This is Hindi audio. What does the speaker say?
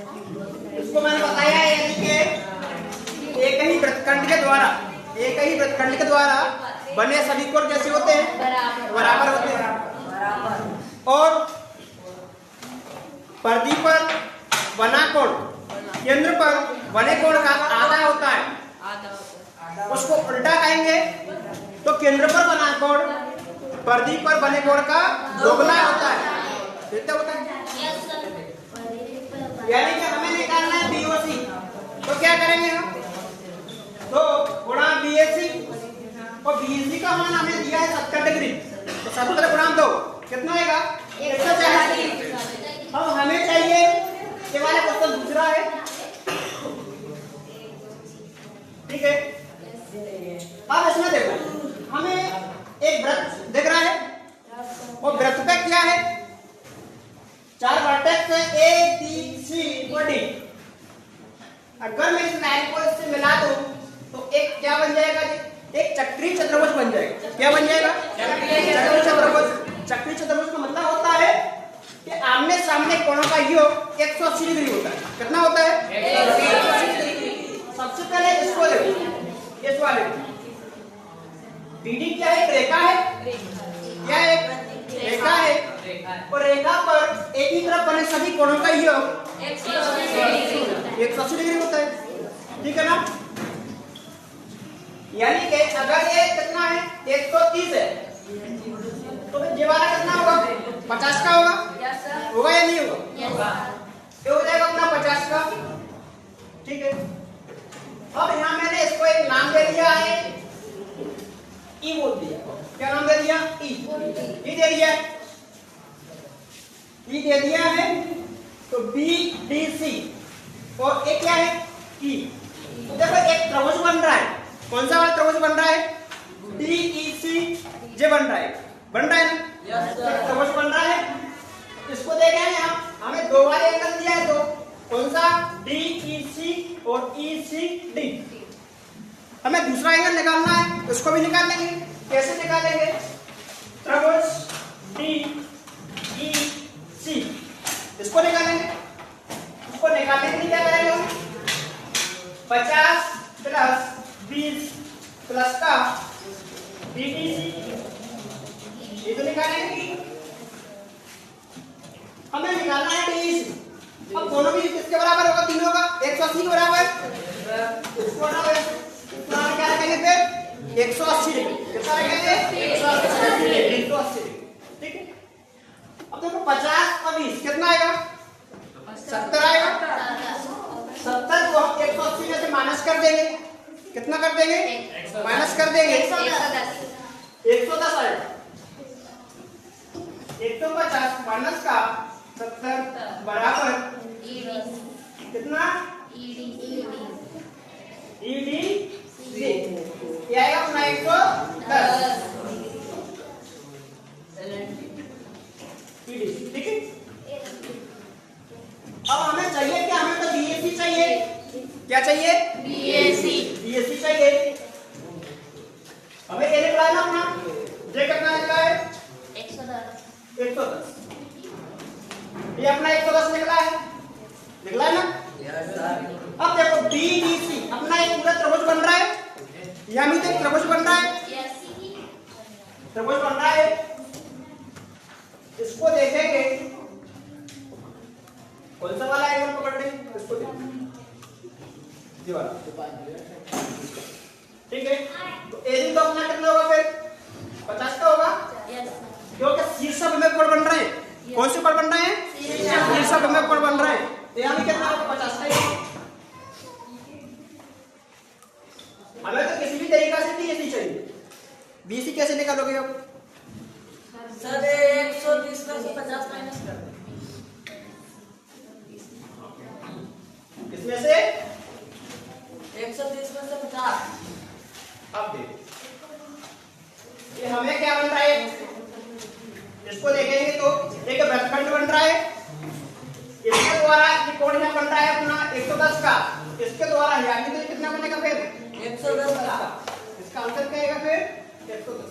इसको मैंने बताया है कि एक ही वृत्तखंड के द्वारा बने सभी कोण कैसे होते हैं? बराबर होते हैं। और परिधि पर बना कोण केंद्र पर बने कोण का आधा होता है, उसको उल्टा कहेंगे तो केंद्र पर बना कोण परिधि पर बने कोण का दोगुना होता है। कितना होता है? यानी कि हमें निकालना है BOC, तो क्या करेंगे हम? तो गुणा BAC, और BAC का मान हमें दिया है 70 डिग्री, तो 70 गुणा 2 कितना आएगा? 140। अब हमें चाहिए ये वाला क्वेश्चन दूसरा है, ठीक है। अब इसमें देखो हमें एक वृत्त दिख रहा है और वृत्त पे क्या है? 4 वर्टेक्स है A B C और D। अगर मैं इस लाइन को इससे मिला दूं तो एक क्या बन जाएगा जी? एक चक्रीय चतुर्भुज बन जाएगा। क्या बन जाएगा? चक्रीय चतुर्भुज। चक्रीय चतुर्भुज का मतलब होता है कि आमने सामने कोणों का योग 180 डिग्री होता है। कितना होता है? 180 डिग्री। सबसे पहले इसको देखो, इस वाले BD क्या है? एक रेखा है, क्या एक रेखा है, और रेखा पर एक ही तरफ बने सभी कोणों का योग 180 डिग्री होता है, ठीक है ना? यानी कि अगर ये कितना है? 130 है, तो फिर ये वाला कितना होगा? 50 का होगा। होगा या नहीं होगा? ये हो जाएगा अपना 50 का, ठीक है। अब यहाँ मैंने इसको एक नाम दे दिया है, E बोल दिया। क्या नाम दे दिया? E दे दिया है, E दे दिया है। तो BDC और एक क्या है? E। तो देखो एक त्रिभुज बन रहा है। कौन सा वाला त्रिभुज बन रहा है? DEC जे बन रहा है ना? त्रिभुज बन रहा है। इसको देखें यहाँ हमें दो वाले एंगल दिया है, दो। कौन सा? DEC और ECD। हमें दूसरा एंगल निकालना है, उसको भी निकाल लेंगे। कैसे निकालेंगे? त्रिभुज DEC इसको निकालेंगे। इसको निकालने के लिए क्या करेंगे? 50 प्लस 20 प्लस का BDC, ये तो निकालेंगे। हमें निकालना है DEC। अब दोनों भी किसके बराबर होगा? तीनों का 180 के बराबर। इसको क्या रखेंगे फिर? 180 डिग्री। कितना रखेंगे? 180 डिग्री, ठीक है। अब देखो 50 और 20 कितना आएगा? 70 आएगा। 70 को हम 180 में से माइनस कर देंगे। कितना कर देंगे? माइनस कर देंगे। 110 आएगा। 150 माइनस का 70 बराबर कितना? EDC ये आएगा अपना 110, ठीक है। अब हमें चाहिए क्या? हमें तो BAC चाहिए। क्या चाहिए? BAC चाहिए। हमें ये निकला है ना अपना, ये कितना निकला है? 110। ये अपना 110 निकला है ना? अब देखो BDC अपना एक पूरा त्रिभुज बन रहा है, यहाँ भी तो एक त्रिभुज बन रहा है, त्रिभुज बन रहा है। इसको देखेंगे कौन सा वाला एंगल पकड़ लेंगे, इसको देखेंगे ये वाला, ठीक है। तो एडी तो अपना कितना होगा फिर? 50 का होगा, क्योंकि शीर्ष में कोण बन रहे हैं। कौन से कोण बन रहे हैं? शीर्ष में कोण बन रहे हैं। यहाँ भी कितना होगा? 50 का ही। हमें तो किसी भी तरीका से BAC चाहिए। BAC कैसे निकालोगे आप? सर 120 में से 50 माइनस कर दो। इसमें से 130 में से 50। अब देखो ये हमें क्या बन रहा है? इसको देखेंगे तो एक वृत्तखंड बन रहा है, इसके द्वारा ये कोण यहाँ बन रहा है अपना 110 का, इसके द्वारा यानी तो कितना बनेगा फिर? 110 का। इसका आंसर क्या आएगा फिर? 110।